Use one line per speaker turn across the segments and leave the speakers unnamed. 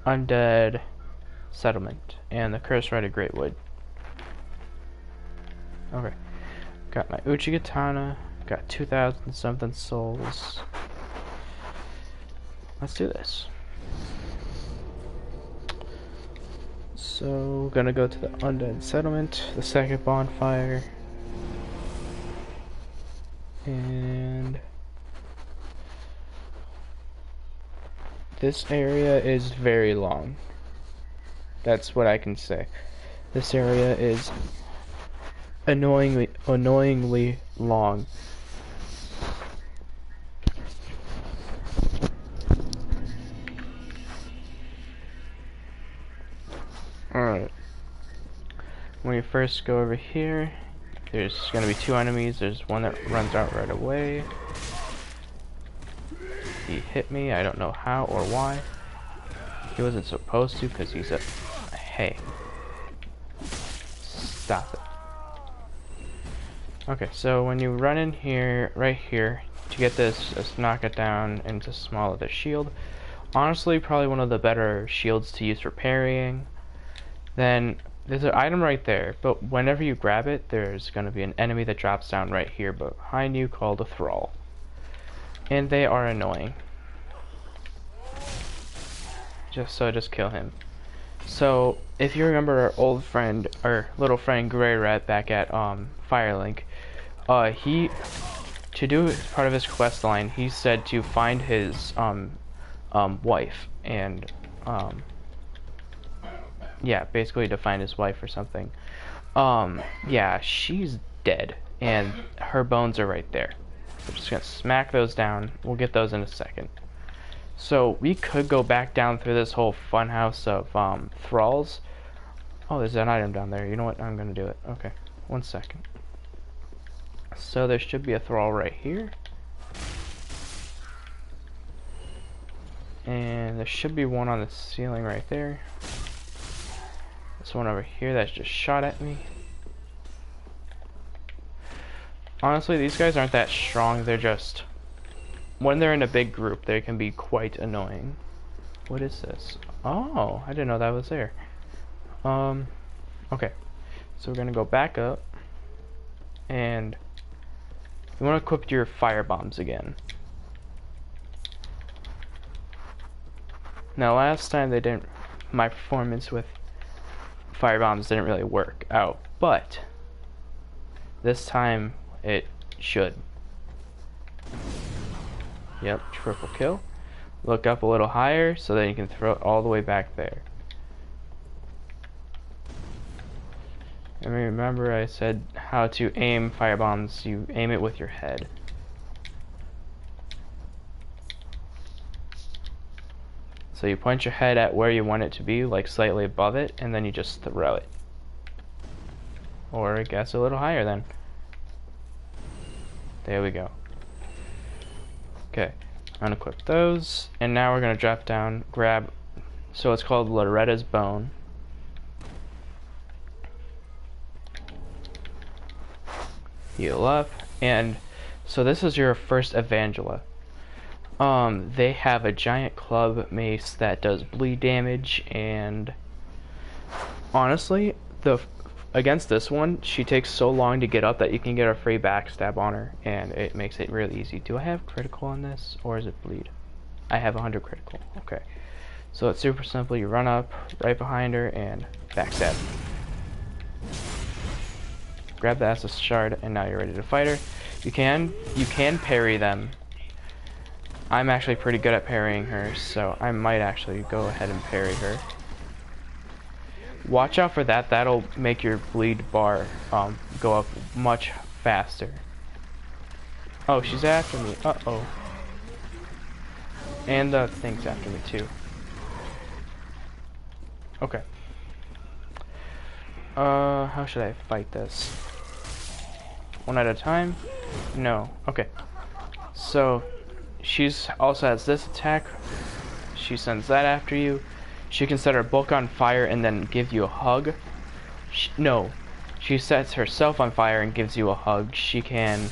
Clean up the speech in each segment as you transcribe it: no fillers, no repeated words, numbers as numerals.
undead settlement and the curse red of Greatwood. Okay. Got my Uchi Katana. Got 2,000 something souls. Let's do this. So, gonna go to the undead settlement, the second bonfire. And this area is very long. That's what I can say. This area is annoyingly long. Alright. When you first go over here, there's gonna be two enemies. There's one that runs out right away. He hit me, I don't know how or why. He wasn't supposed to because he's a... Hey. Stop it. Okay, so when you run in here, right here, to get this, let's knock it down into small of the shield. Honestly, probably one of the better shields to use for parrying. Then, there's an item right there, but whenever you grab it, there's going to be an enemy that drops down right here behind you called a thrall. And they are annoying. Just kill him. So, if you remember our old friend, our little friend Grey Rat back at Firelink, to do part of his quest line, he said to find his wife and yeah, basically to find his wife or something. Yeah, she's dead and her bones are right there. We're just gonna smack those down. We'll get those in a second. So we could go back down through this whole funhouse of thralls. Oh, there's an item down there. You know what? I'm gonna do it. Okay, 1 second. So there should be a thrall right here. And there should be one on the ceiling right there. This one over here that's just shot at me. Honestly, these guys aren't that strong. They're just... When they're in a big group, they can be quite annoying. What is this? Oh, I didn't know that was there. Okay. So we're gonna go back up. And... you want to equip your fire bombs again. Now last time they didn't... my performance with fire bombs didn't really work out. But... this time it should. Yep, triple kill. Look up a little higher so that you can throw it all the way back there. And remember I said how to aim fire bombs. You aim it with your head. So you point your head at where you want it to be, like slightly above it, and then you just throw it. Or I guess a little higher then. There we go. Okay, unequip those, and now we're gonna drop down, grab, so it's called Loretta's Bone. Heal up, and so this is your first Evangela. They have a giant club mace that does bleed damage, and honestly, against this one, she takes so long to get up that you can get a free backstab on her, and it makes it really easy. Do I have critical on this, or is it bleed? I have 100 critical. Okay, so it's super simple. You run up right behind her and backstab. Grab the Estus shard, and now you're ready to fight her. You can parry them. I'm actually pretty good at parrying her, so I might actually go ahead and parry her. Watch out for that. That'll make your bleed bar go up much faster. Oh, she's after me. Uh-oh. And the thing's after me too. Okay. How should I fight this? One at a time? No. Okay. So, she's also has this attack. She sends that after you. She can set her book on fire and then give you a hug. No. She sets herself on fire and gives you a hug. She can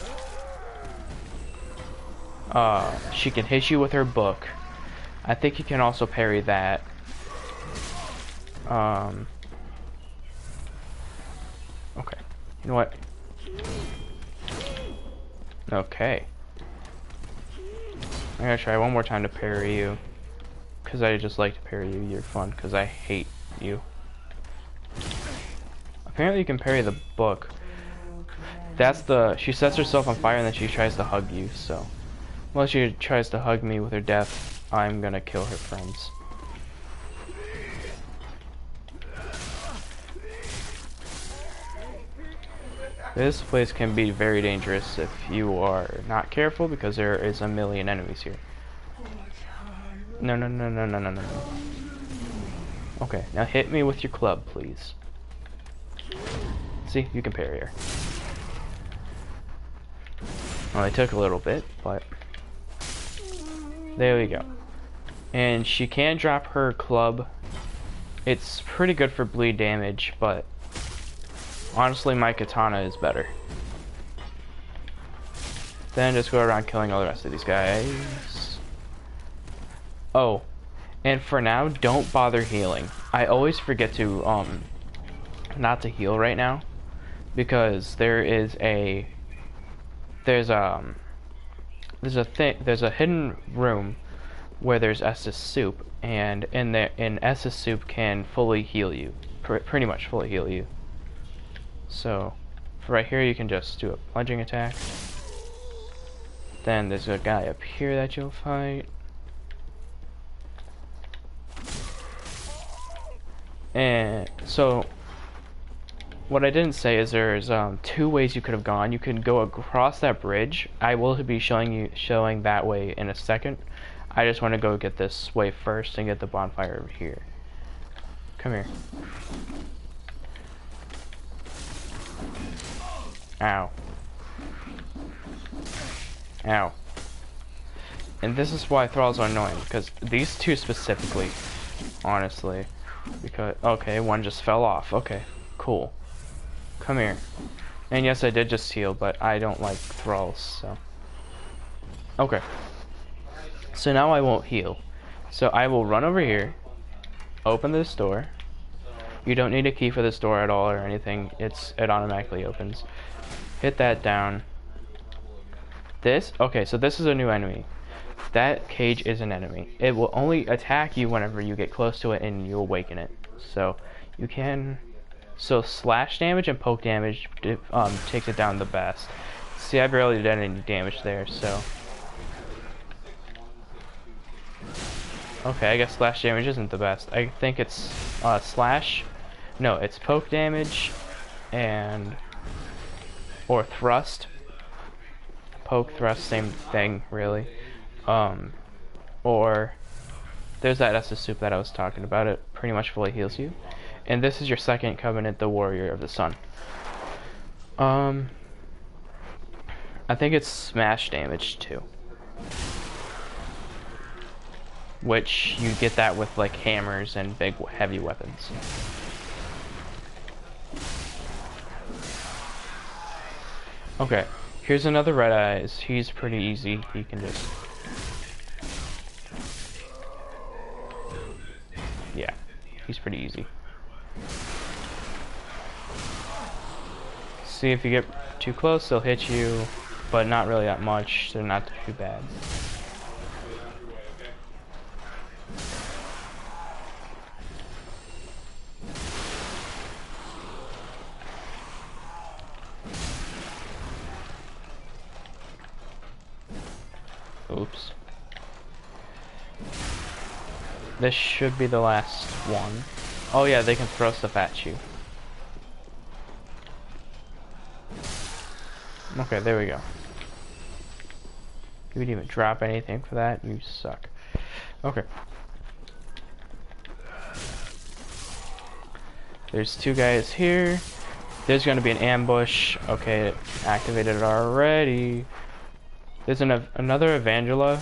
hit you with her book. I think you can also parry that. Okay. You know what? Okay. I'm gonna try one more time to parry you. Because I just like to parry you. You're fun. Because I hate you. Apparently you can parry the book. That's the... She sets herself on fire and then she tries to hug you, so... Once she tries to hug me with her death, I'm gonna kill her friends. This place can be very dangerous if you are not careful because there is a million enemies here. No, no, no, no, no, no, no. Okay, now hit me with your club, please. See, you can parry her. Well, it took a little bit, but... There we go. And she can drop her club. It's pretty good for bleed damage, but... Honestly, my katana is better. Then just go around killing all the rest of these guys. Oh, and for now, don't bother healing. I always forget to, not to heal right now. Because there's a hidden room where there's Estus soup, and in Estus soup can fully heal you. Pretty much fully heal you. So, for right here you can just do a plunging attack. Then there's a guy up here that you'll fight. And so, what I didn't say is there's 2 ways you could have gone. You can go across that bridge. I will be showing that way in a second. I just want to go get this way first and get the bonfire over here. Come here. Ow. Ow. And this is why thralls are annoying, because these 2 specifically, honestly, because, okay, one just fell off. Okay, cool. Come here. And yes, I did just heal, but I don't like thralls, so. Okay. So now I won't heal. So I will run over here, open this door. You don't need a key for this door at all or anything. It automatically opens. Hit that down. Okay, so this is a new enemy. That cage is an enemy. It will only attack you whenever you get close to it and you awaken it. So you can... So slash damage and poke damage takes it down the best. See, I barely did any damage there, so... Okay, I guess slash damage isn't the best. I think it's slash... No, it's poke damage and... Or thrust. Poke, thrust, same thing, really. Or... There's that Estus soup that I was talking about. It pretty much fully heals you. And this is your second covenant, the Warrior of the Sun. I think it's smash damage too. Which you get that with like hammers and big heavy weapons. Okay, here's another Red Eyes. He's pretty easy. He can just... Yeah, he's pretty easy. See, if you get too close, they'll hit you, but not really that much. They're not too bad. Oops. This should be the last one. Oh yeah, they can throw stuff at you. Okay, there we go. You would even drop anything for that? You suck. Okay. There's 2 guys here. There's gonna be an ambush. Okay, it activated already. There's another Evangela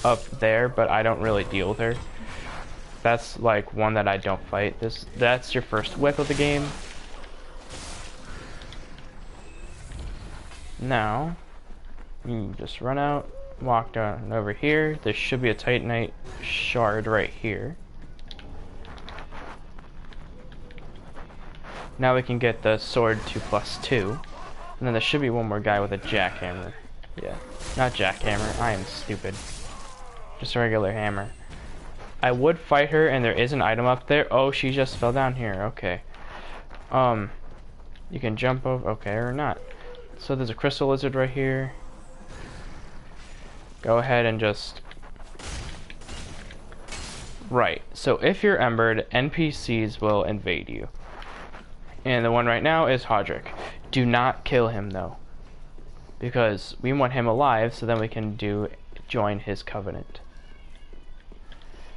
up there, but I don't really deal with her. That's like one that I don't fight. That's your first whip of the game. Now, you just run out, walk down over here. There should be a Titanite shard right here. Now we can get the sword to +2. And then there should be one more guy with a jackhammer. Yeah, not jackhammer. I am stupid. Just a regular hammer. I would fight her, and there is an item up there. Oh, she just fell down here. Okay. You can jump over. Okay, or not. So there's a crystal lizard right here. Go ahead and just... Right. So if you're embered, NPCs will invade you. And the one right now is Hodrick. Do not kill him, though. Because we want him alive, so then we can join his covenant.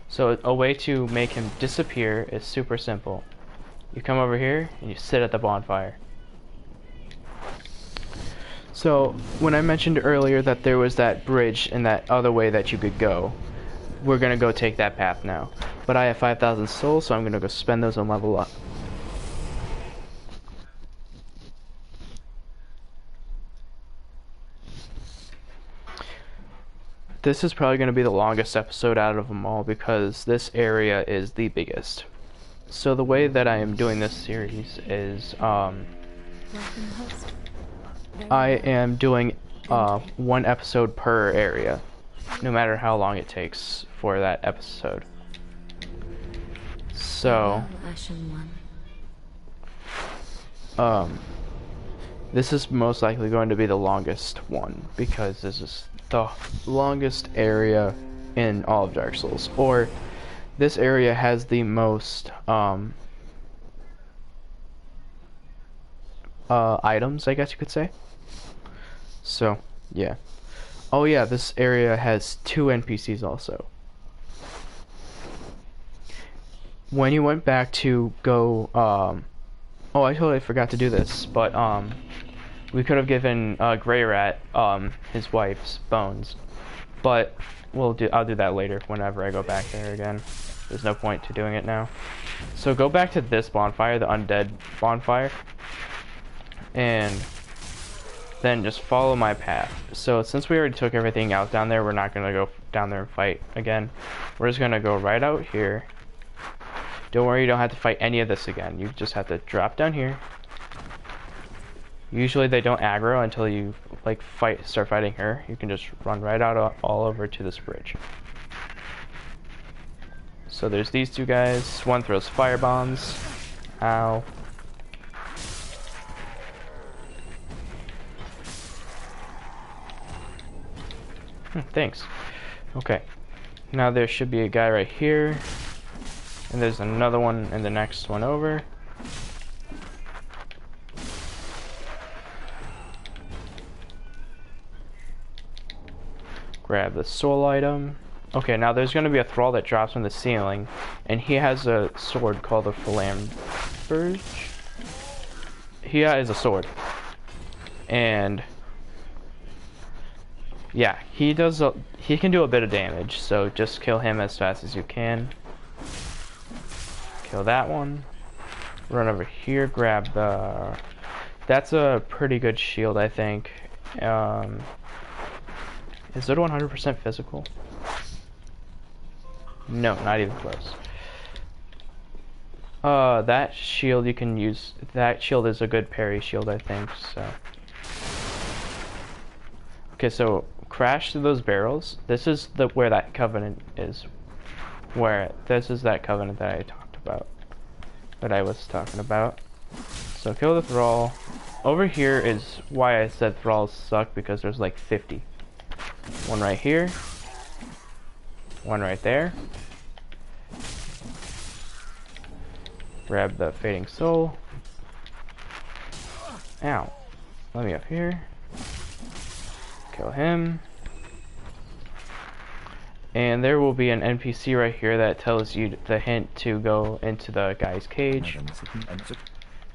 So a way to make him disappear is super simple. You come over here, and you sit at the bonfire. So, when I mentioned earlier that there was that bridge and that other way that you could go, we're gonna go take that path now. But I have 5,000 souls, so I'm gonna go spend those and level up. This is probably gonna be the longest episode out of them all because this area is the biggest. So the way that I am doing this series is, I am doing 1 episode per area, no matter how long it takes for that episode. So, this is most likely going to be the longest one because this is the longest area in all of Dark Souls, or this area has the most items, I guess you could say. So, yeah. Oh yeah, this area has 2 NPCs also. When you went back to go, oh, I totally forgot to do this, but, we could have given, Grey Rat, his wife's bones. But, I'll do that later, whenever I go back there again. There's no point to doing it now. So go back to this bonfire, the undead bonfire. And then just follow my path. So since we already took everything out down there, we're not gonna go down there and fight again. We're just gonna go right out here. Don't worry, you don't have to fight any of this again. You just have to drop down here. Usually they don't aggro until you like start fighting her. You can just run right out all over to this bridge. So there's these 2 guys. One throws fire bombs. Ow. Thanks. Okay. Now there should be a guy right here. And there's another one in the next one over. Grab the soul item. Okay, now there's going to be a thrall that drops from the ceiling. And he has a sword called the Flamberge. He has a sword. And... yeah, he can do a bit of damage, so just kill him as fast as you can. Kill that one. Run over here, grab the... that's a pretty good shield, I think. Is it 100% physical? No, not even close. That shield you can use... that shield is a good parry shield, I think, so... Okay, so... crash through those barrels. This is where that covenant is. This is that covenant that I talked about. That I was talking about. So kill the thrall. Over here is why I said thralls suck, because there's like 50. One right here. One right there. Grab the fading soul. Ow. Let me up here. Kill him. And there will be an NPC right here that tells you the hint to go into the guy's cage.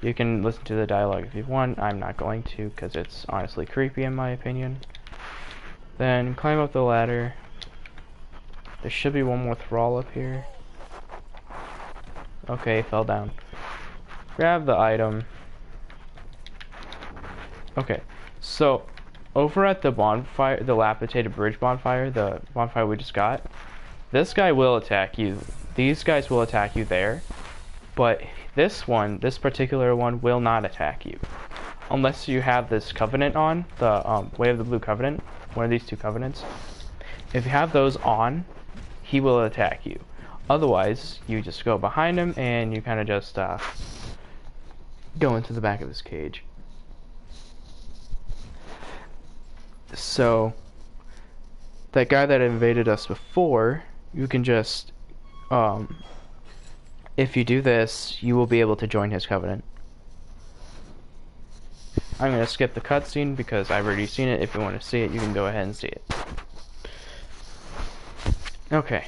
You can listen to the dialogue if you want. I'm not going to because it's honestly creepy in my opinion. Then climb up the ladder. There should be one more thrall up here. Okay, fell down. Grab the item. Okay, so over at the bonfire, the dilapidated bridge bonfire, the bonfire we just got, this guy will attack you. These guys will attack you there. But this particular one will not attack you. Unless you have this covenant on, the Way of the Blue Covenant, one of these two covenants. If you have those on, he will attack you. Otherwise, you just go behind him and you kind of just go into the back of his cage. So, that guy that invaded us before, you can just, if you do this, you will be able to join his covenant. I'm going to skip the cutscene because I've already seen it. If you want to see it, you can go ahead and see it. Okay.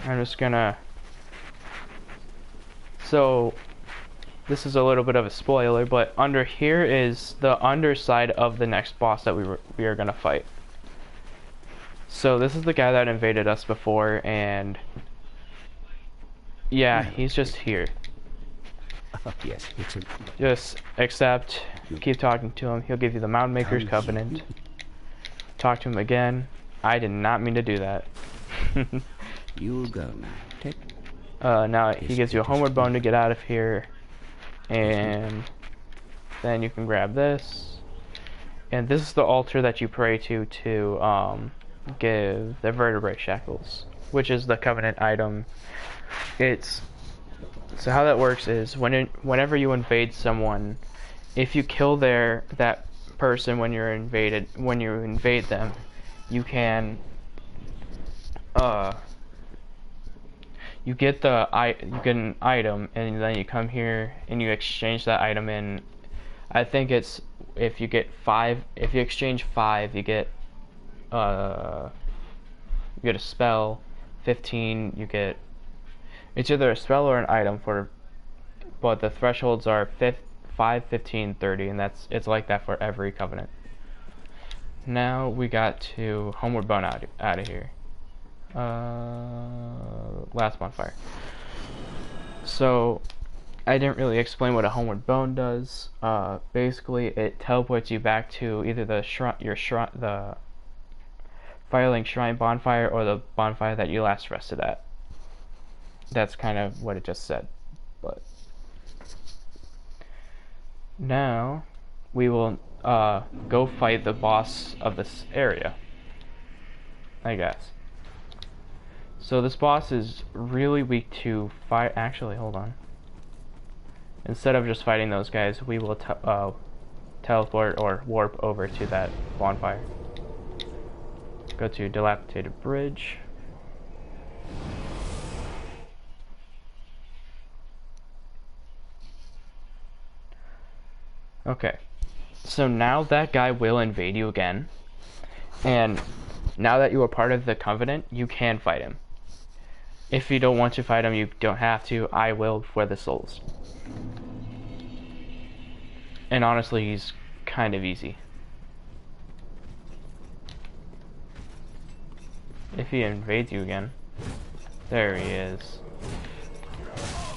I'm just gonna... So, this is a little bit of a spoiler, but under here is the underside of the next boss that we are gonna fight. So this is the guy that invaded us before, and yeah, he's just here.
Yes,
Just accept, keep talking to him. He'll give you the Mound Maker's Covenant. Talk to him again. I did not mean to do that.
You'll go now. Take.
Now he gives you a homeward bone to get out of here, and then you can grab this. And this is the altar that you pray to give the vertebrae shackles, which is the covenant item. So how that works is whenever you invade someone, if you kill that person when you invade them, you can you get an item, and then you come here and you exchange that item in. I think it's if you exchange 5, you get a spell. 15, you get. It's either a spell or an item but the thresholds are 5, 15, 30, and it's like that for every covenant. Now we got to homeward bone out of here. Last bonfire. So I didn't really explain what a homeward bone does. Basically, it teleports you back to either the Firelink Shrine bonfire or the bonfire that you last rested at. That's kind of what it just said. But now we will go fight the boss of this area, I guess. So this boss is really weak to fight. Actually, hold on. Instead of just fighting those guys, we will teleport or warp over to that bonfire. Go to Dilapidated Bridge. Okay, so now that guy will invade you again, and now that you are part of the Covenant, you can fight him. If you don't want to fight him, you don't have to. I will for the souls. And honestly, he's kind of easy. If he invades you again. There he is.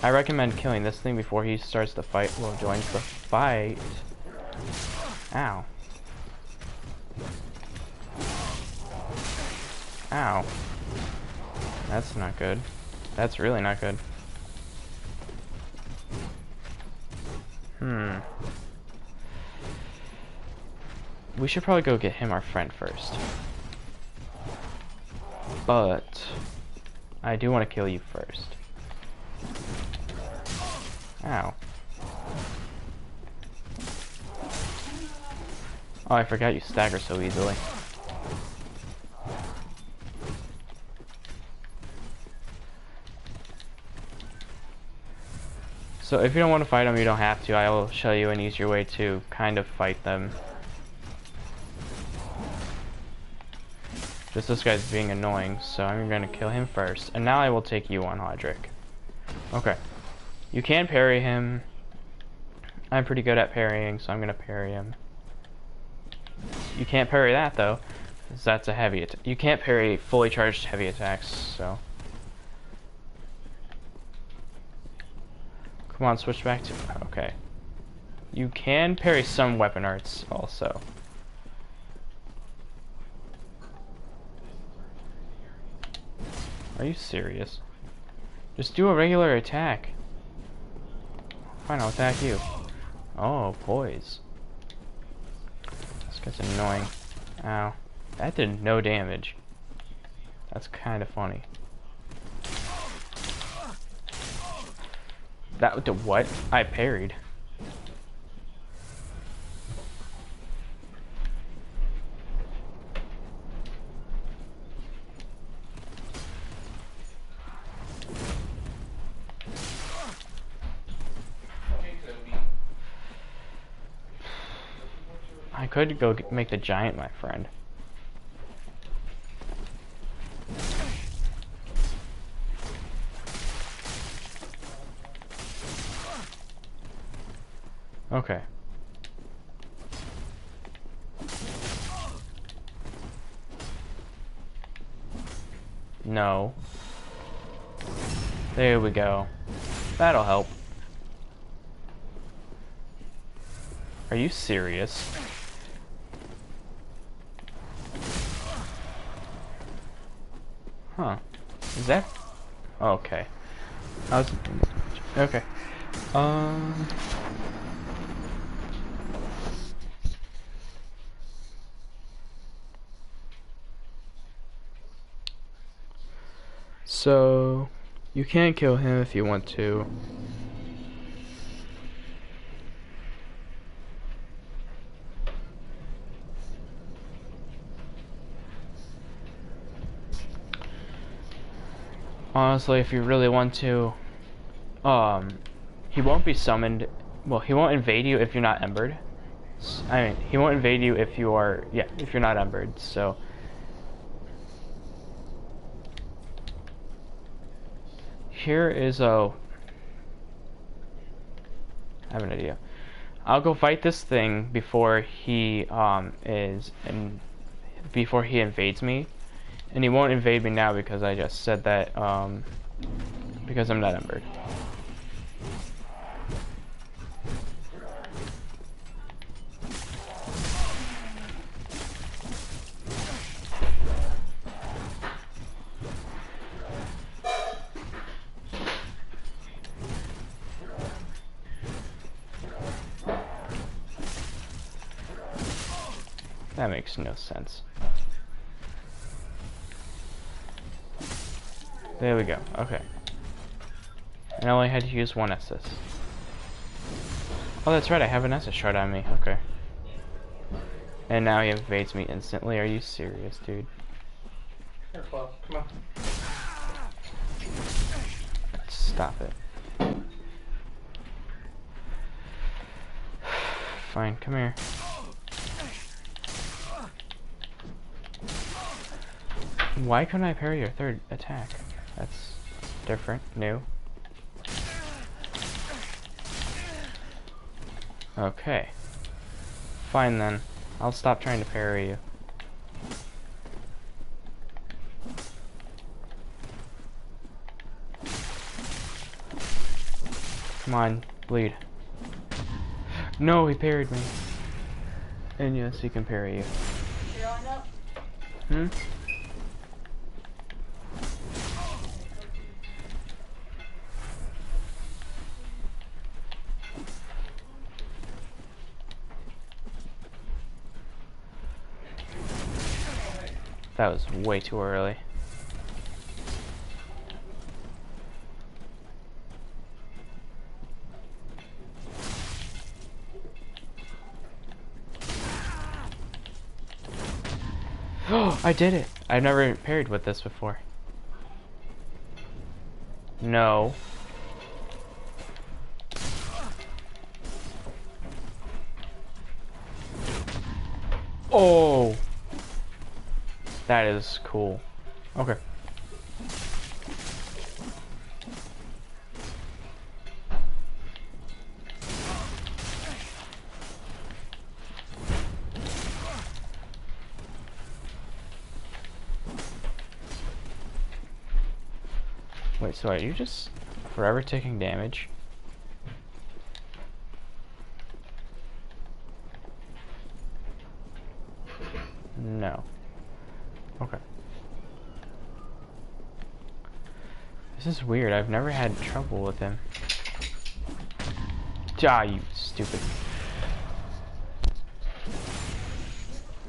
I recommend killing this thing before he starts the fight. Well, joins the fight. Ow. Ow. That's not good. That's really not good. We should probably go get him our friend first. But I do want to kill you first. Ow. Oh, I forgot you stagger so easily. So if you don't want to fight them, you don't have to. I will show you an easier way to kind of fight them. Just this guy's being annoying, so I'm gonna kill him first. And now I will take you on, Hodrick. Okay. You can parry him. I'm pretty good at parrying, so I'm gonna parry him. You can't parry that though, because that's a heavy attack. You can't parry fully charged heavy attacks, so. Come on, switch back to, okay. You can parry some weapon arts also. Are you serious? Just do a regular attack. Fine, I'll attack you. Oh, poise. This guy's annoying. Ow. That did no damage. That's kind of funny. That did what? I parried. I could go make the giant my friend. Okay. No. There we go. That'll help. Are you serious? Huh. Is that... Okay. I was... Okay. So... You can kill him if you want to. Honestly, if you really want to, he won't be summoned. Well, he won't invade you if you're not embered. I mean, he won't invade you if you are, yeah, if you're not embered. So, here is a. I have an idea. I'll go fight this thing before he before he invades me. And he won't invade me now because I just said that, because I'm not embered. That makes no sense. There we go, okay. And I only had to use one SS. Oh, that's right, I have an SS shard on me, okay. And now he invades me instantly, are you serious, dude?
Here, Claw, come on.
Stop it. Fine, come here. Why couldn't I parry your third attack? That's different, new. Okay. Fine then. I'll stop trying to parry you. Come on, bleed. No, he parried me. And yes, he can parry you.
You're on up?
Hmm? That was way too early. Oh, I did it! I've never parried with this before. No. Oh! That is cool. Okay. Wait, so are you just forever taking damage? No. Okay. This is weird. I've never had trouble with him. Ah, you stupid.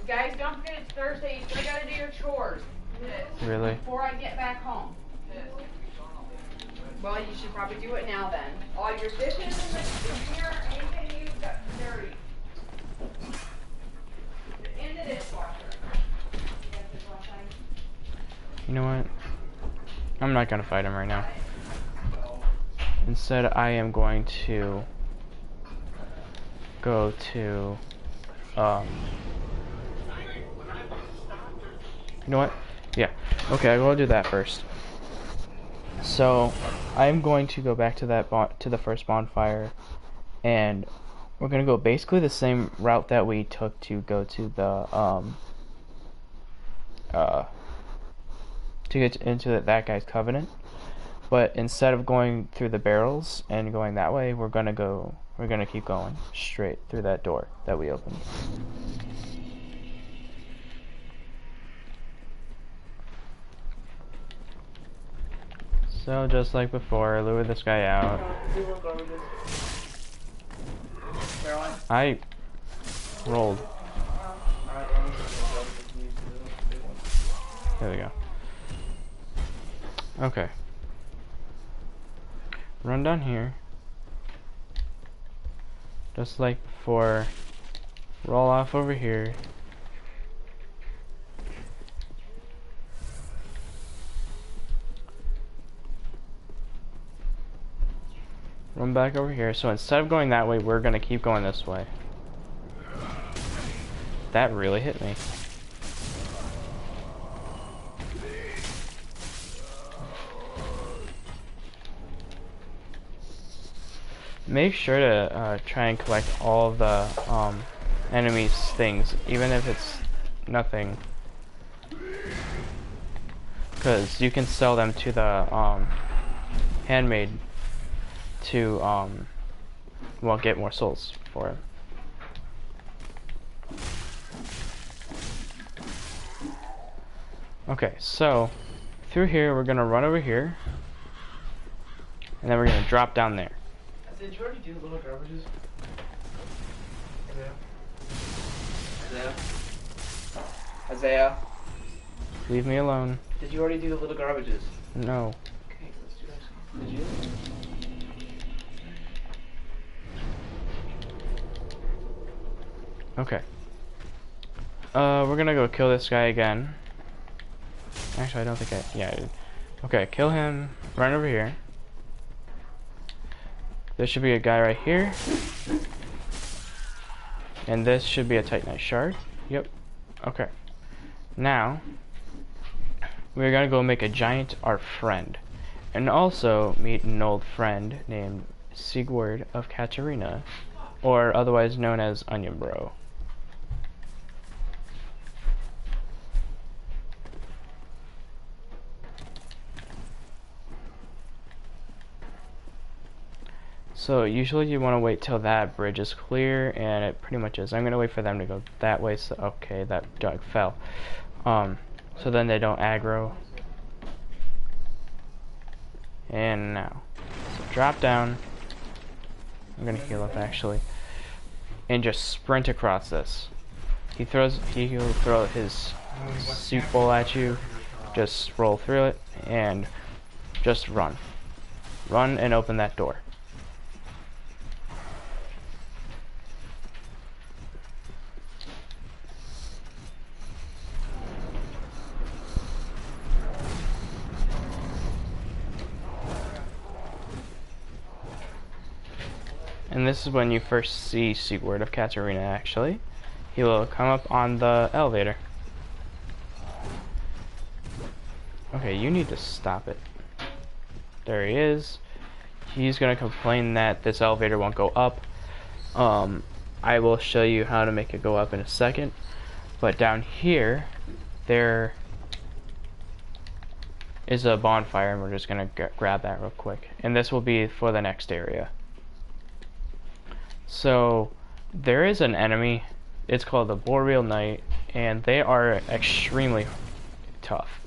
Guys, don't forget it's Thursday. You still gotta do your chores.
Really?
Before I get back home. Well, you should probably do it now then. All your dishes in the mirror, anything you've got dirty. In the dishwasher.
You know what? I'm not gonna fight him right now. Instead, I am going to go to, you know what? Yeah. Okay, I will do that first. So, I'm going to go back to to the first bonfire, and we're gonna go basically the same route that we took to go to the to get into that guy's covenant. But instead of going through the barrels and going that way, we're gonna keep going straight through that door that we opened. So just like before, lure this guy out. I rolled. There we go. Okay. Run down here. Just like before. Roll off over here. Run back over here. So instead of going that way, we're gonna keep going this way. That really hit me. Make sure to try and collect all of the enemies' things, even if it's nothing, because you can sell them to the handmaid to well, get more souls for it. Okay, so through here we're gonna run over here, and then we're gonna drop down there.
Did you already do the little garbages? Isaiah? Isaiah?
Leave me alone.
Did you already do the little garbages?
No.
Okay, let's do that. Did you?
Okay. We're gonna go kill this guy again. Actually, I don't think I did. Okay, kill him. Run over here. There should be a guy right here. And this should be a Titanite shard. Yep. Okay. Now, we're gonna go make a giant our friend. And also meet an old friend named Sigurd of Katarina. Or otherwise known as Onion Bro. So usually you want to wait till that bridge is clear, and it pretty much is. I'm gonna wait for them to go that way. So okay, that dog fell. So then they don't aggro. And now, so drop down. I'm gonna heal up actually, and just sprint across this. He'll throw his soup bowl at you. Just roll through it and just run. Run and open that door. And this is when you first see Sigurd of Katarina, actually. He will come up on the elevator. Okay, you need to stop it. There he is. He's gonna complain that this elevator won't go up. I will show you how to make it go up in a second. But down here, there is a bonfire, and we're just gonna grab that real quick. And this will be for the next area. So there is an enemy. It's called the Boreal Knight, and they are extremely tough.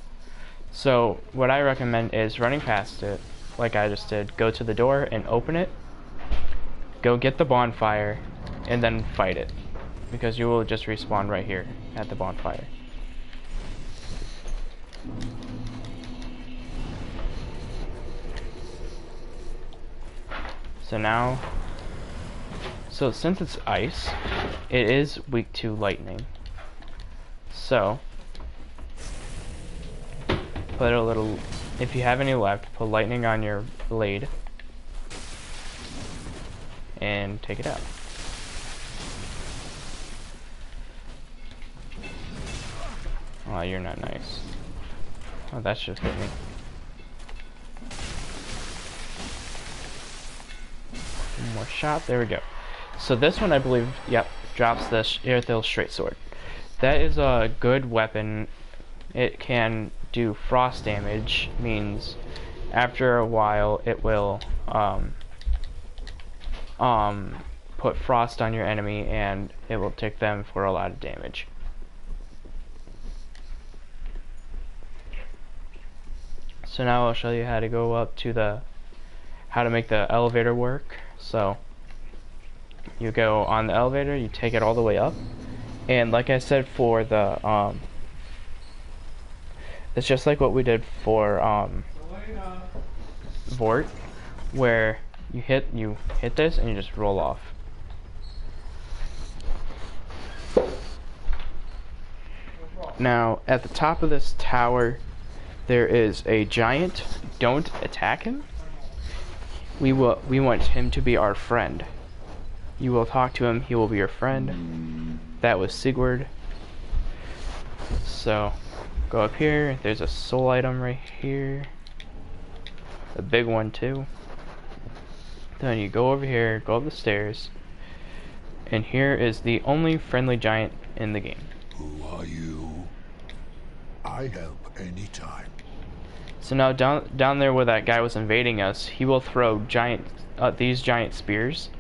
So what I recommend is running past it, like I just did. Go to the door and open it. Go get the bonfire, and then fight it, because you will just respawn right here at the bonfire. So now, since it's ice, it is weak to lightning. So, put a little, if you have any left, put lightning on your blade and take it out. Oh, you're not nice. Oh, that's just hit me. One more shot. There we go. So this one, I believe, yep, drops the Earthil Straight Sword. That is a good weapon. It can do frost damage, means after a while it will put frost on your enemy and it will take them for a lot of damage. So now I'll show you how to go up to how to make the elevator work. So you go on the elevator, you take it all the way up, and like I said for the it's just like what we did for Vort, where you hit this and you just roll off. Now at the top of this tower there is a giant. Don't attack him. We want him to be our friend. You will talk to him, he will be your friend. That was Sigurd. So go up here, there's a soul item right here. A big one too. Then you go over here, go up the stairs, and here is the only friendly giant in the game.
Who are you? I help anytime.
So now down there where that guy was invading us, he will throw these giant spears,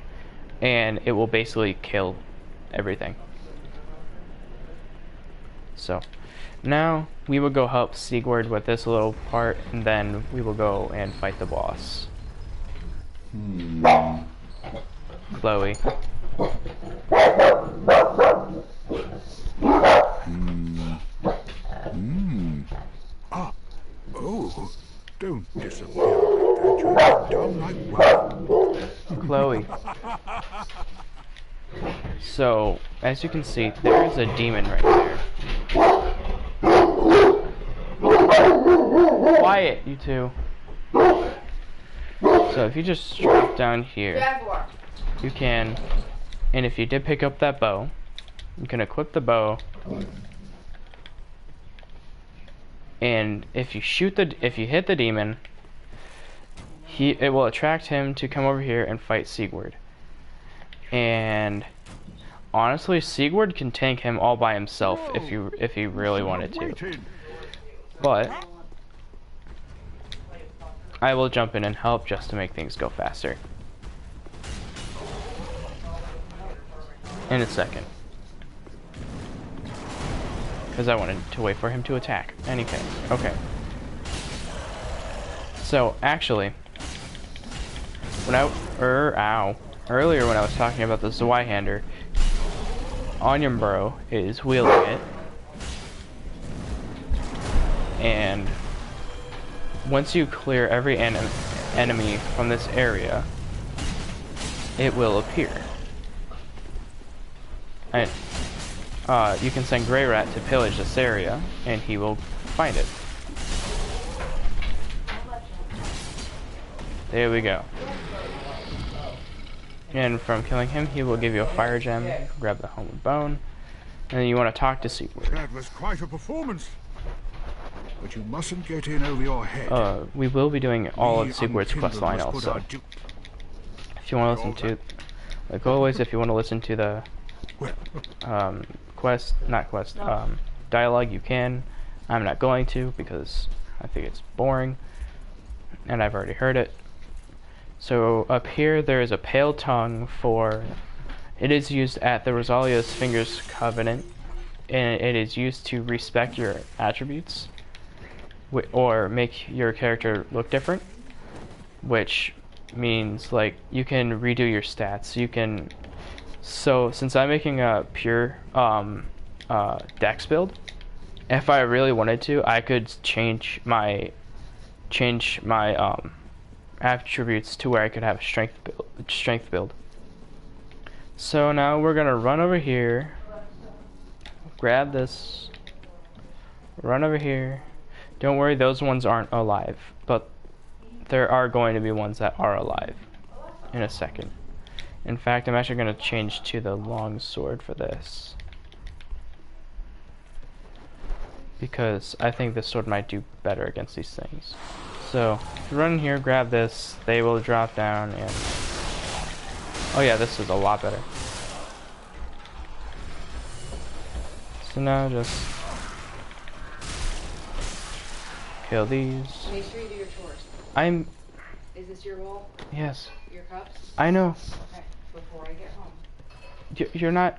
and it will basically kill everything. So now we will go help Sigurd with this little part, and then we will go and fight the boss. Chloe.
Oh, don't disappear like that. You're a downright well.
Chloe. So, as you can see, there is a demon right there. Quiet, you two. So if you just drop down here,
Jaguar.
you can, and if you did pick up that bow, you can equip the bow, and if you hit the demon, it will attract him to come over here and fight Sigurd. And honestly, Sigurd can tank him all by himself if he really wanted to. But I will jump in and help just to make things go faster. In a second. Because I wanted to wait for him to attack. Okay. So, actually, earlier when I was talking about the Zweihander, Onion Bro is wielding it. And once you clear every enemy from this area, it will appear. And you can send Grey Rat to pillage this area, and he will find it. There we go. And from killing him, he will give you a fire gem, grab the Home Bone, and then you want to talk to Sigurd.
That was quite a performance. But you mustn't get in over your head.
We will be doing all of Sigurd's questline also. If you want to listen to, like always, if you want to listen to the dialogue, you can. I'm not going to because I think it's boring, and I've already heard it. So up here there is a pale tongue it is used at the Rosalia's Fingers Covenant, and it is used to respect your attributes, or make your character look different, which means like you can redo your stats. You can. So since I'm making a pure dex build, if I really wanted to, I could change my attributes to where I could have strength build. So now we're gonna run over here, grab this, run over here. Don't worry, those ones aren't alive, but there are going to be ones that are alive in a second. In fact, I'm actually gonna change to the long sword for this, because I think this sword might do better against these things. So, if you run in here, grab this, they will drop down, and... oh yeah, this is a lot better. So now just... kill these.
Make sure you do your chores.
Is
this your bowl?
Yes.
Your cups?
I know.
Okay, before I get home.
You're not...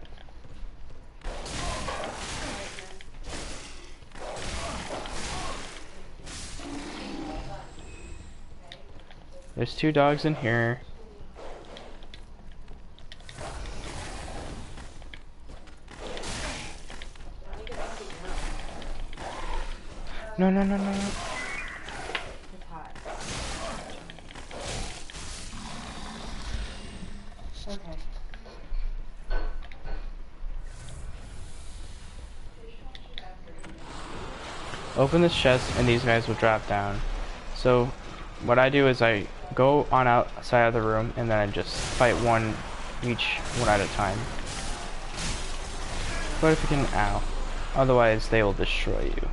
There's 2 dogs in here. No.
It's hot. Okay.
Open this chest and these guys will drop down. So what I do is I go on outside of the room and then I just fight one at a time. But if you can, ow. Otherwise they will destroy you.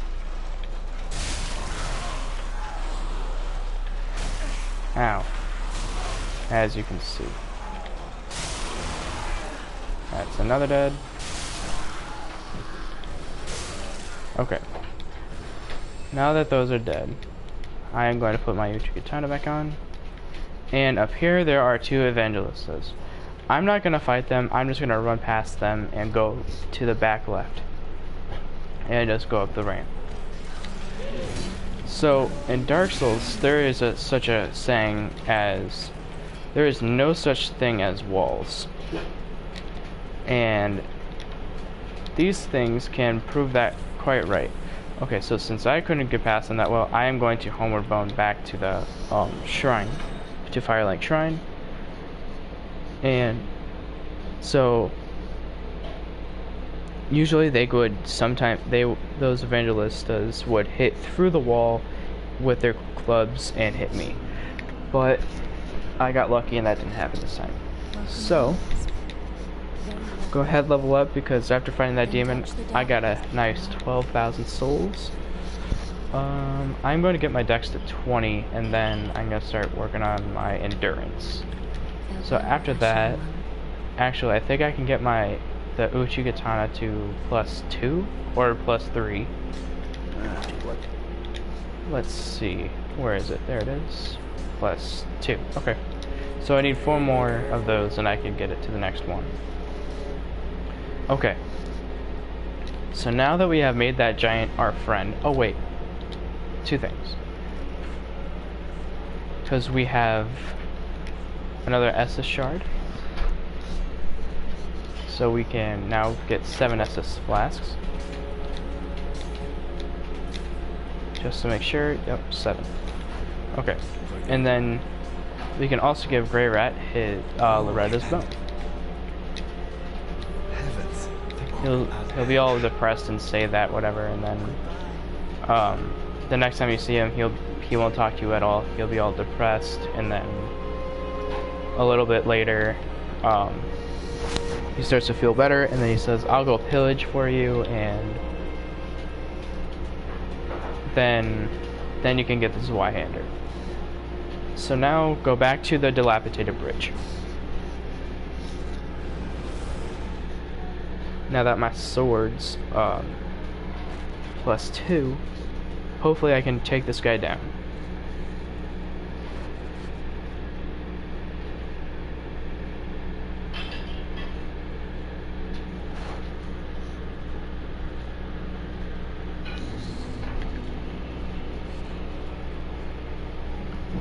Ow. As you can see. That's another dead. Okay. Now that those are dead, I am going to put my Uchigatana back on. And up here there are 2 Evangelistas. I'm not going to fight them, I'm just going to run past them and go to the back left. And just go up the ramp. So, in Dark Souls, there is such a saying as, there is no such thing as walls. And these things can prove that quite right. Okay, so since I couldn't get past them that well, I am going to homeward bound back to the shrine, to Firelink Shrine. And so usually they would those evangelistas would hit through the wall with their clubs and hit me. But I got lucky and that didn't happen this time. So go ahead, level up, because after fighting that demon, I got a nice 12,000 souls. I'm going to get my dex to 20, and then I'm going to start working on my endurance. So after that, actually, I think I can get the Uchigatana to +2 or +3. Let's see, where is it? There it is. +2. Okay. So I need 4 more of those, and I can get it to the next one. Okay. So now that we have made that giant our friend... oh wait. 2 things. Because we have another Estus shard. So we can now get 7 Estus flasks. Just to make sure. Yep, 7. Okay. And then we can also give Grey Rat his Loretta's bone. He'll be all depressed and say that whatever, and then the next time you see him, he won't talk to you at all. He'll be all depressed, and then a little bit later, he starts to feel better, and then he says, "I'll go pillage for you," and then you can get this Y-hander. So now go back to the dilapidated bridge. Now that my sword's +2, hopefully I can take this guy down.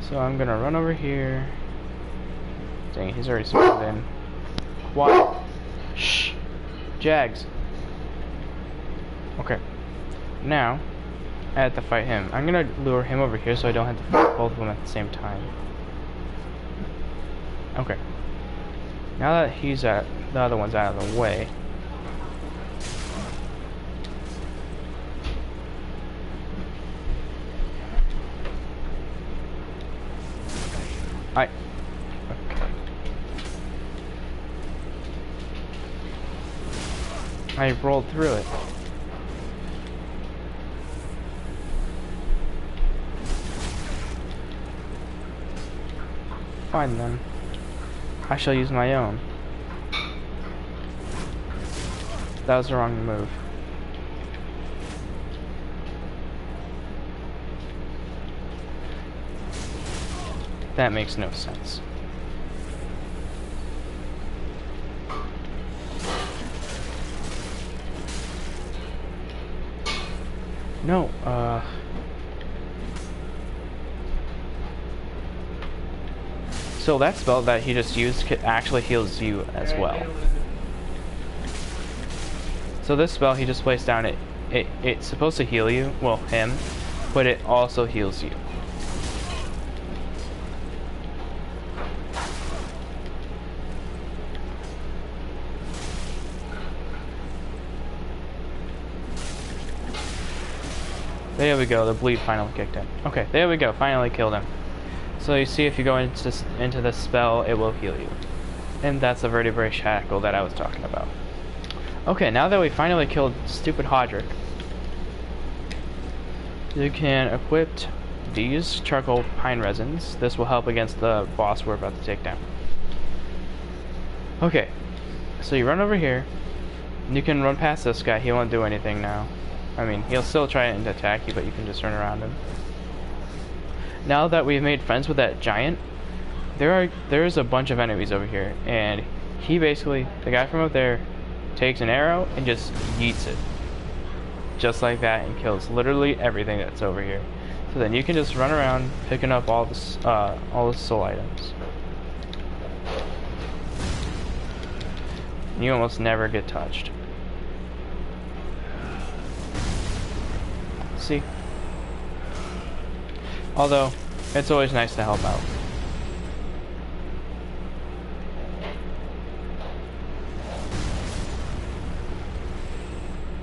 So I'm gonna run over here. Dang it, he's already spawned in. Quiet. Shh. Jags. Okay. Now, I have to fight him. I'm gonna lure him over here so I don't have to fight both of them at the same time. Okay. Now that the other one's out of the way. Okay. I rolled through it. Fine then. I shall use my own. That was the wrong move. That makes no sense. No, so that spell that he just used actually heals you as well. So this spell he just placed down, it's supposed to heal you, well, him, but it also heals you. There we go, the bleed finally kicked in. Okay, there we go, finally killed him. So you see if you go into this spell, it will heal you. And that's the vertebrae shackle that I was talking about. Okay, now that we finally killed stupid Hodrick, you can equip these charcoal pine resins. This will help against the boss we're about to take down. Okay, so you run over here. You can run past this guy, he won't do anything now. I mean, he'll still try and attack you, but you can just turn around him. Now that we've made friends with that giant, there's a bunch of enemies over here, and he basically, the guy from up there, takes an arrow and just yeets it. Just like that, and kills literally everything that's over here. So then you can just run around picking up all the soul items. You almost never get touched. See? Although, it's always nice to help out.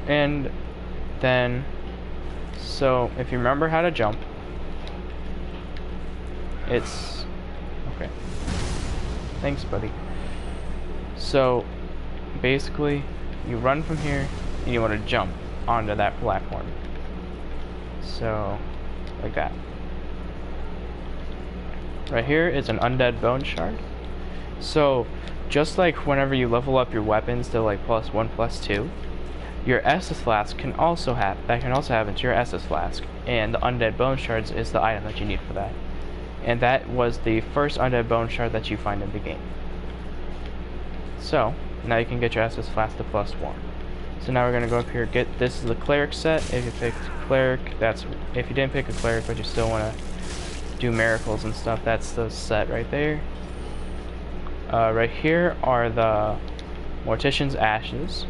And then, so if you remember how to jump, it's okay. Thanks, buddy. So basically, you run from here and you want to jump onto that platform. So, like that. Right here is an undead bone shard. So, just like whenever you level up your weapons to like +1, +2, your Estus Flask can also happen to your Estus Flask, and the undead bone shards is the item that you need for that. And that was the first undead bone shard that you find in the game. So, now you can get your Estus Flask to +1. So now we're gonna go up here, this is the cleric set. If you picked cleric, if you didn't pick a cleric but you still wanna do miracles and stuff, that's the set right there. Right here are the Mortician's Ashes.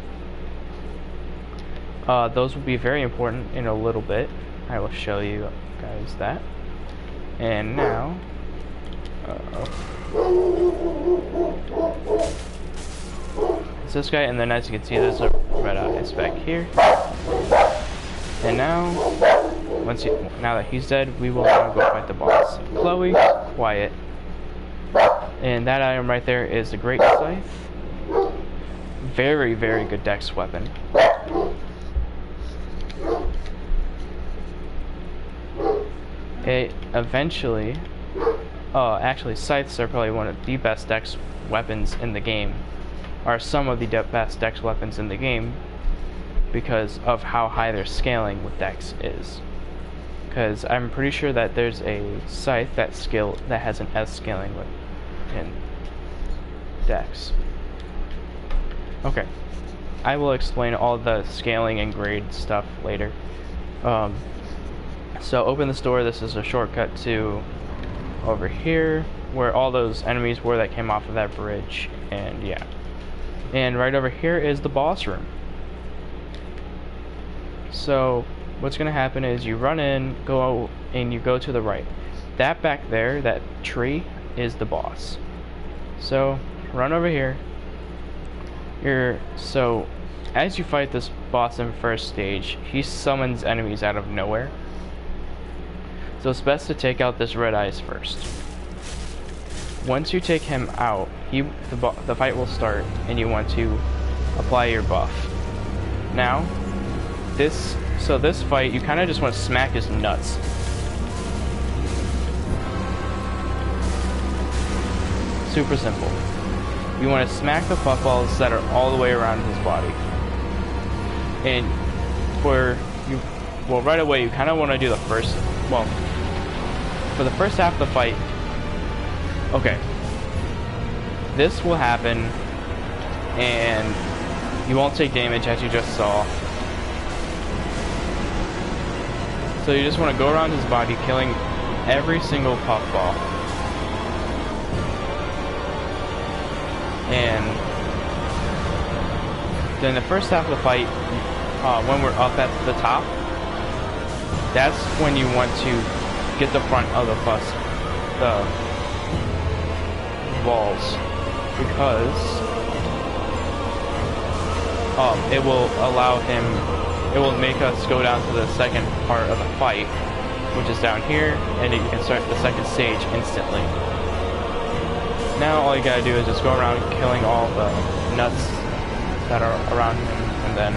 Those will be very important in a little bit. I will show you guys that. And now, it's this guy, and then as you can see, there's a red eye back here. And now, now that he's dead, we will now go fight the boss. Chloe, quiet. And that item right there is the Great Scythe. Very, very good dex weapon. It eventually, actually scythes are probably one of the best dex weapons in the game, are some of the best dex weapons in the game, because of how high their scaling with dex is. Because I'm pretty sure that there's a scythe that has an S scaling with in dex. Okay, I will explain all the scaling and grade stuff later. So open this door. This is a shortcut to over here where all those enemies were that came off of that bridge, and yeah. And right over here is the boss room. So what's gonna happen is you run in, go and you go to the right. That back there, that tree, is the boss. So run over here. So as you fight this boss in first stage, he summons enemies out of nowhere. So it's best to take out this red eyes first. Once you take him out, the fight will start, and you want to apply your buff. Now, this fight, you kind of just want to smack his nuts. Super simple. You want to smack the puffballs that are all the way around his body. And right away, you kind of want to do for the first half of the fight, okay, this will happen, and you won't take damage as you just saw. So you just want to go around his body, killing every single puffball. And then the first half of the fight, when we're up at the top, that's when you want to get the front of the walls, because it will make us go down to the second part of the fight, which is down here, and you can start the second stage instantly. Now all you gotta do is just go around killing all the nuts that are around him, and then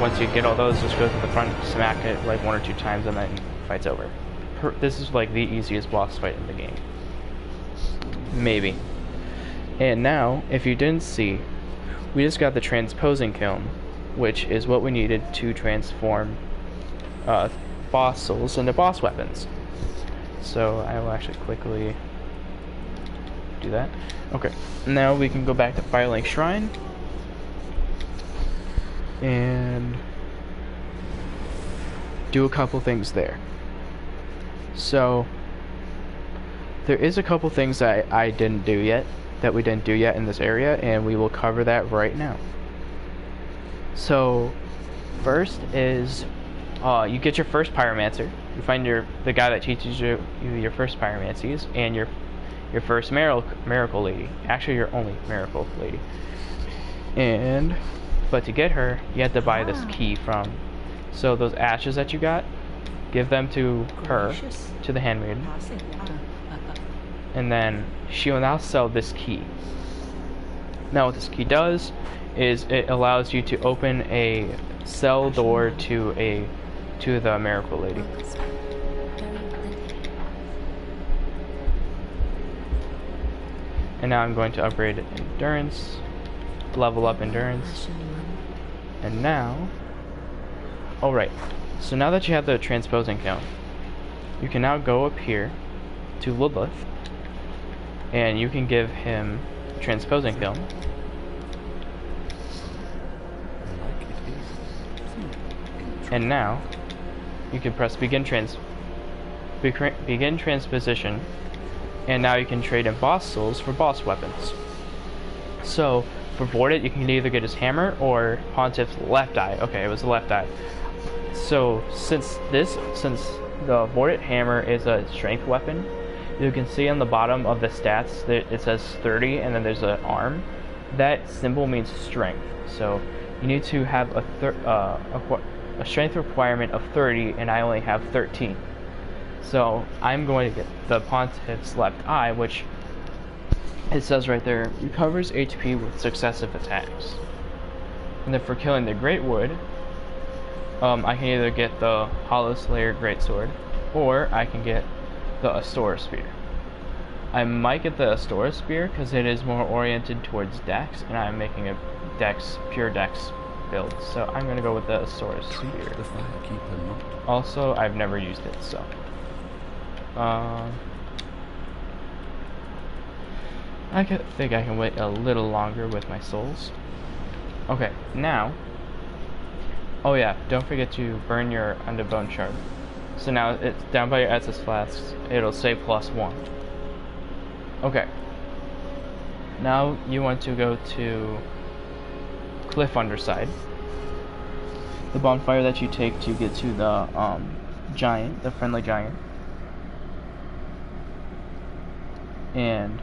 once you get all those, just go to the front, smack it like 1 or 2 times, and then fight's over. This is like the easiest boss fight in the game. Maybe. And now, if you didn't see, we just got the transposing kiln, which is what we needed to transform boss souls into boss weapons. So I will actually quickly do that. Okay, now we can go back to Firelink Shrine and do a couple things there. So there is a couple things that we didn't do yet in this area, and we will cover that right now. So first is you get your first pyromancer. You find the guy that teaches you your first pyromancies, and your first miracle lady. Actually, your only miracle lady. But to get her, you have to buy this key from. So those ashes that you got, give them to her, to the handmaiden, and then she will now sell this key. Now what this key does is it allows you to open a cell door to the miracle lady. And now I'm going to upgrade endurance, level up endurance, and now, alright, so now that you have the transposing kiln, you can now go up here to Lilith, and you can give him transposing kiln. And now, you can press begin transposition, and now you can trade in boss souls for boss weapons. So, for Vortit, you can either get his hammer or Pontiff's left eye. Okay, it was the left eye. So, since the Vortit hammer is a strength weapon, you can see on the bottom of the stats that it says 30, and then there's an arm. That symbol means strength. So, you need to have a strength requirement of 30, and I only have 13. So I'm going to get the Pontiff's left eye, which it says right there, recovers HP with successive attacks. And then for killing the Great Wood, I can either get the Hollow Slayer Greatsword, or I can get the Astora Spear. I might get the Astora Spear because it is more oriented towards Dex, and I'm making a pure Dex build, so I'm going to go with the Astora Spear. Also, I've never used it, so I think I can wait a little longer with my souls. Okay, now, oh yeah, don't forget to burn your undead bone shard. So now it's down by your Estus flasks. It'll say +1. Okay. Now you want to go to Cliff Underside. The bonfire that you take to get to the giant, the friendly giant. And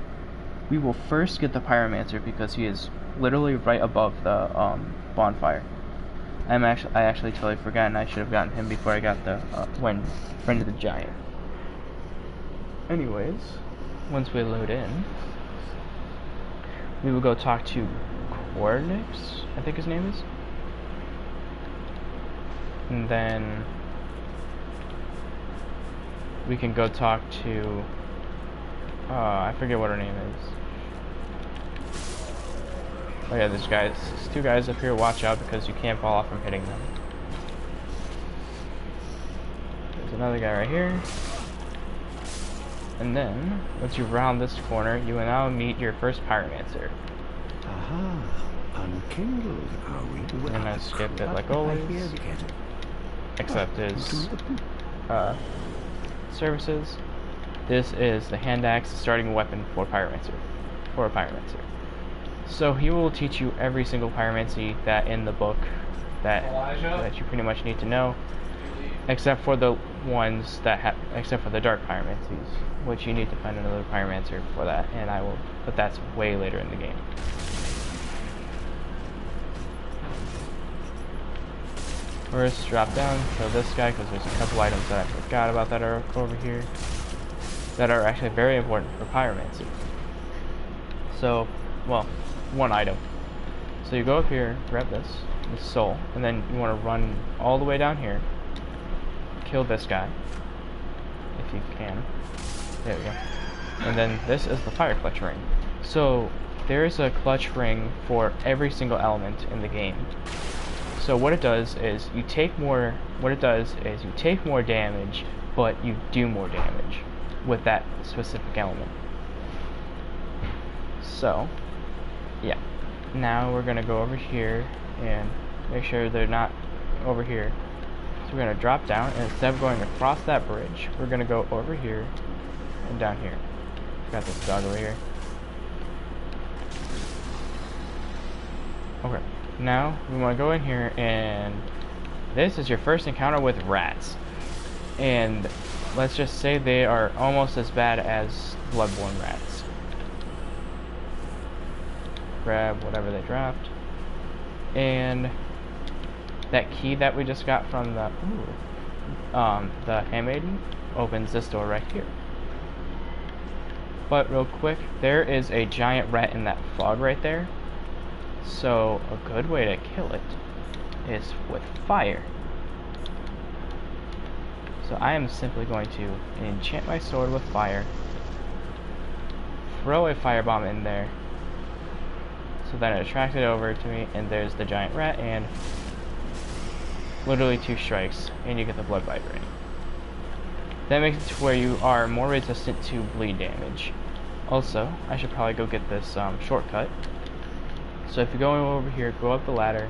we will first get the pyromancer because he is literally right above the bonfire. I actually totally forgot, and I should have gotten him before I got the friend of the giant. Anyways, once we load in, we will go talk to Cornix, I think his name is. And then we can go talk to I forget what her name is. Oh yeah, there's two guys up here. Watch out because you can't fall off from hitting them. There's another guy right here. And then, once you round this corner, you will now meet your first pyromancer.
Aha, unkindled, are we?
I'm gonna skip it like always. Except his services. This is the hand axe, starting weapon for a pyromancer. So he will teach you every single pyromancy that in the book that you pretty much need to know, except for the ones that except for the dark pyromancies, which you need to find another pyromancer for that, but that's way later in the game. First, drop down, kill this guy because there's a couple items that I forgot about that are over here that are actually very important for pyromancy. So, well, one item. So you go up here, grab this soul, and then you want to run all the way down here, kill this guy, if you can. There we go. And then this is the fire clutch ring. So there is a clutch ring for every single element in the game. So what it does is you take more damage, but you do more damage with that specific element. So, yeah. Now we're gonna go over here and make sure they're not over here. So we're gonna drop down, and instead of going across that bridge, we're gonna go over here and down here. Got this dog over here. Okay. Now we want to go in here, and this is your first encounter with rats. And let's just say they are almost as bad as bloodborne rats. Grab whatever they dropped, and that key that we just got from the handmaiden opens this door right here. But real quick, there is a giant rat in that fog right there. So a good way to kill it is with fire. So I am simply going to enchant my sword with fire, throw a firebomb in there, so then it attracts it over to me, and there's the giant rat, and literally 2 strikes, and you get the blood vibrating. That makes it to where you are more resistant to bleed damage. Also, I should probably go get this shortcut. So if you go over here, go up the ladder,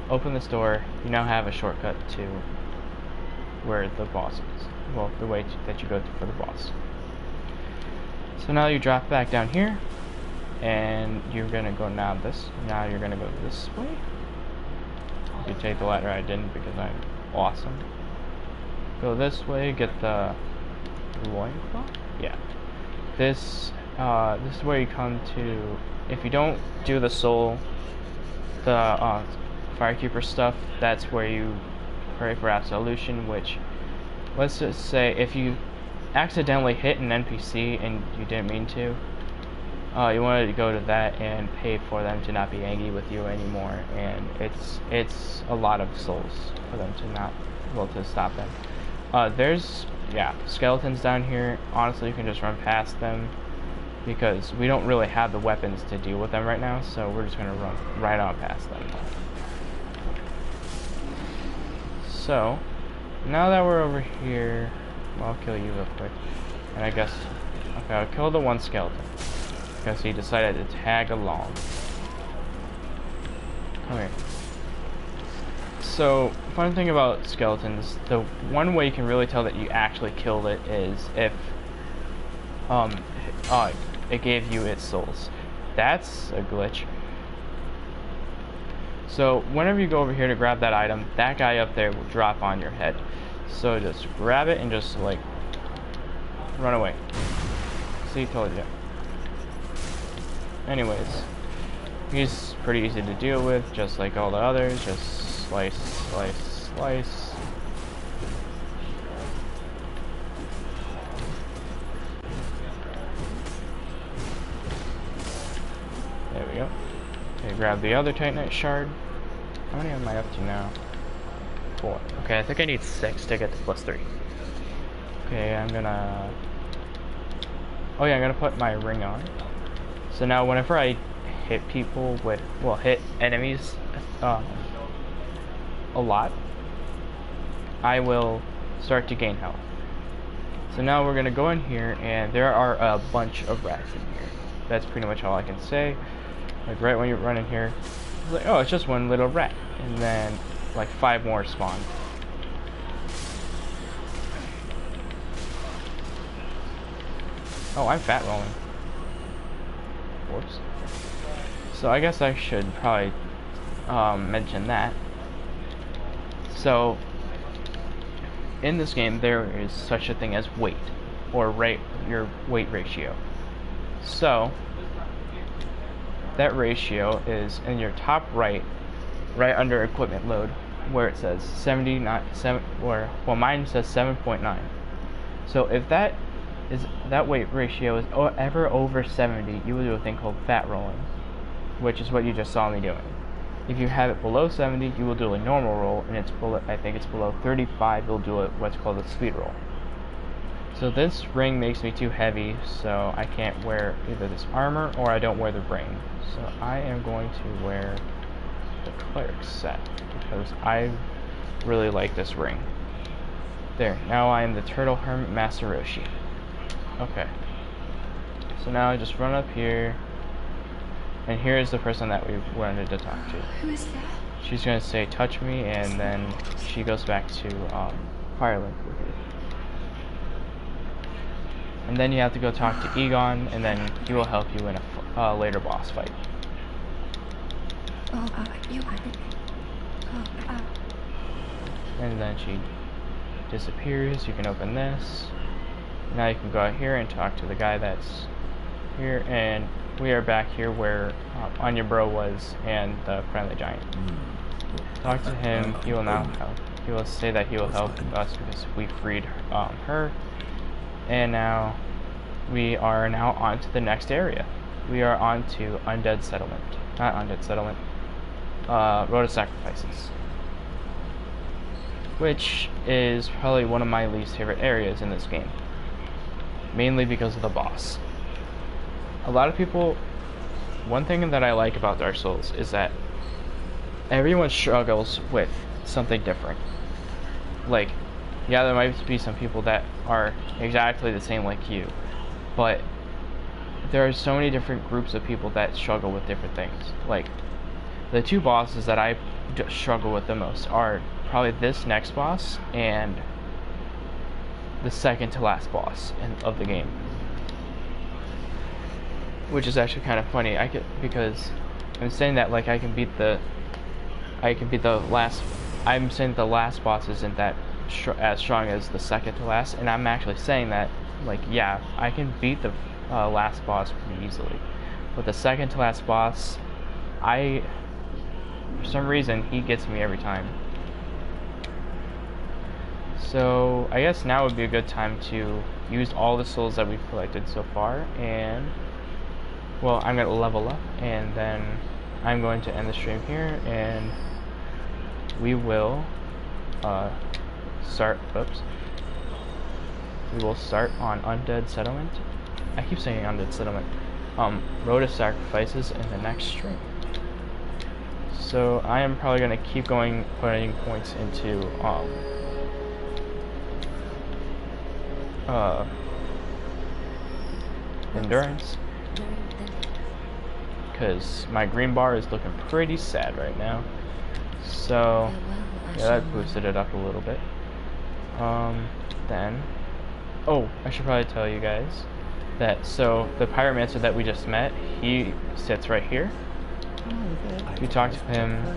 open this door, you now have a shortcut to where the boss is. Well, the way that you go for the boss. So now you drop back down here, and you're gonna go now you're gonna go this way. You take the ladder, I didn't because I'm awesome. Go this way, get the loincloth? Yeah. This is where you come to. If you don't do the soul, the Firekeeper stuff, that's where you pray for absolution, which, let's just say, if you accidentally hit an NPC and you didn't mean to, you wanted to go to that and pay for them to not be angry with you anymore, and it's a lot of souls for them to not, well, to stop them. There's, yeah, skeletons down here. Honestly, you can just run past them, because we don't really have the weapons to deal with them right now, so we're just gonna run right on past them. So, now that we're over here, well, I'll kill you real quick. And I guess, okay, I'll kill the one skeleton, because he decided to tag along. Come here. So, fun thing about skeletons, the one way you can really tell that you actually killed it is if um, it gave you its souls. That's a glitch. So, whenever you go over here to grab that item, that guy up there will drop on your head. So just grab it and just, like, run away. See, told you. Anyways, he's pretty easy to deal with, just like all the others. Just slice, slice, slice. There we go. Okay, grab the other Titanite shard. How many am I up to now? 4. Okay, I think I need 6 to get to +3. Okay, I'm gonna... Oh yeah, I'm gonna put my ring on. So now whenever I hit people with... Well, hit enemies a lot, I will start to gain health. So now we're gonna go in here, and there are a bunch of rats in here. That's pretty much all I can say. Like, right when you run in here, it's like, oh, it's just one little rat. And then, like, 5 more spawn. Oh, I'm fat rolling. Whoops. So I guess I should probably mention that. So, in this game, there is such a thing as weight, or your weight ratio. So, that ratio is in your top right under equipment load, where it says 79, or well, mine says 7.9. So if that weight ratio is ever over 70, you will do a thing called fat rolling, which is what you just saw me doing. If you have it below 70, you will do a normal roll, and I think it's below 35, you'll do what's called a speed roll. So this ring makes me too heavy, so I can't wear either this armor or I don't wear the ring. So I am going to wear the cleric set because I really like this ring. There, now I am the Turtle Hermit Master Roshi. Okay. So now I just run up here, and here's the person that we wanted to talk to.
Who is that?
She's gonna say, touch me, and then she goes back to Firelink with you. And then you have to go talk to Egon, and then he will help you in a later boss fight.
Oh, you are. Oh,
And then she disappears. You can open this. Now you can go out here and talk to the guy that's here, and we are back here where Anya Bro was and the friendly giant. Talk to him. He will now help. He will say that he will help us because we freed her. And now we are now on to the next area. We are on to Undead Settlement. Not Undead Settlement. Road of Sacrifices. Which is probably one of my least favorite areas in this game. Mainly because of the boss. A lot of people... One thing that I like about Dark Souls is that everyone struggles with something different. Like, yeah, there might be some people that are exactly the same like you, but there are so many different groups of people that struggle with different things. Like, the 2 bosses that I struggle with the most are probably this next boss and the second to last boss of the game. Which is actually kind of funny. Because I'm saying that like I can beat the last. I'm saying the last boss isn't that as strong as the second to last, and I'm actually saying that like, yeah, I can beat the last boss pretty easily, but the second to last boss, for some reason he gets me every time. So I guess now would be a good time to use all the souls that we've collected so far, and well, I'm gonna level up, and then I'm going to end the stream here, and we will start. Oops. We will start on Undead Settlement. I keep saying Undead Settlement. Road of Sacrifices in the next stream. So I am probably gonna keep going, putting points into endurance, because my green bar is looking pretty sad right now. So Yeah, that boosted it up a little bit. Then, oh, I should probably tell you guys that, so the pyromancer that we just met, he sits right here. If you talk to him,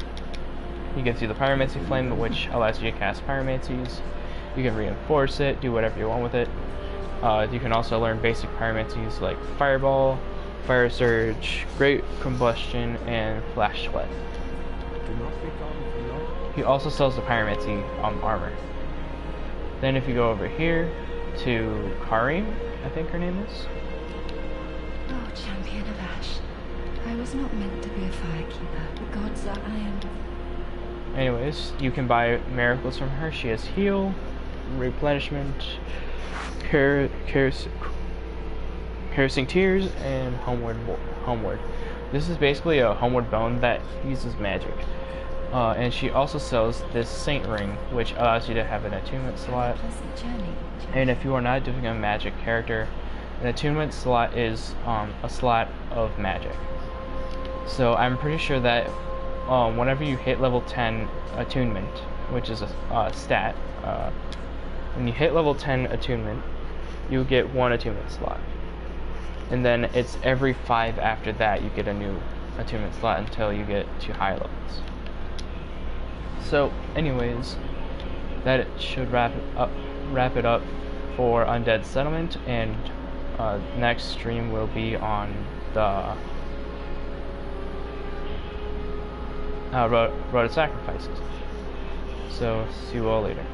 he gives you the pyromancy flame, which allows you to cast pyromancies. You can reinforce it, do whatever you want with it. You can also learn basic pyromancies like fireball, fire surge, great combustion, and flash sweat.
Do not be gone for long.
He also sells the pyromancy armor. Then if you go over here to Karim, I think her name is.
Oh, champion of Ash. I was not meant to be a firekeeper. The gods are iron.
Anyways, you can buy miracles from her. She has heal, replenishment, piercing tears, and homeward. This is basically a homeward bone that uses magic. And she also sells this saint ring, which allows you to have an attunement slot.
Pleasant journey.
And if you are not doing a magic character, an attunement slot is a slot of magic. So I'm pretty sure that whenever you hit level 10 attunement, which is a stat, when you hit level 10 attunement, you get one attunement slot. And then it's every 5 after that you get a new attunement slot until you get to high levels. So anyways, that should wrap it up for Undead Settlement, and next stream will be on the Road of Sacrifices. So see you all later.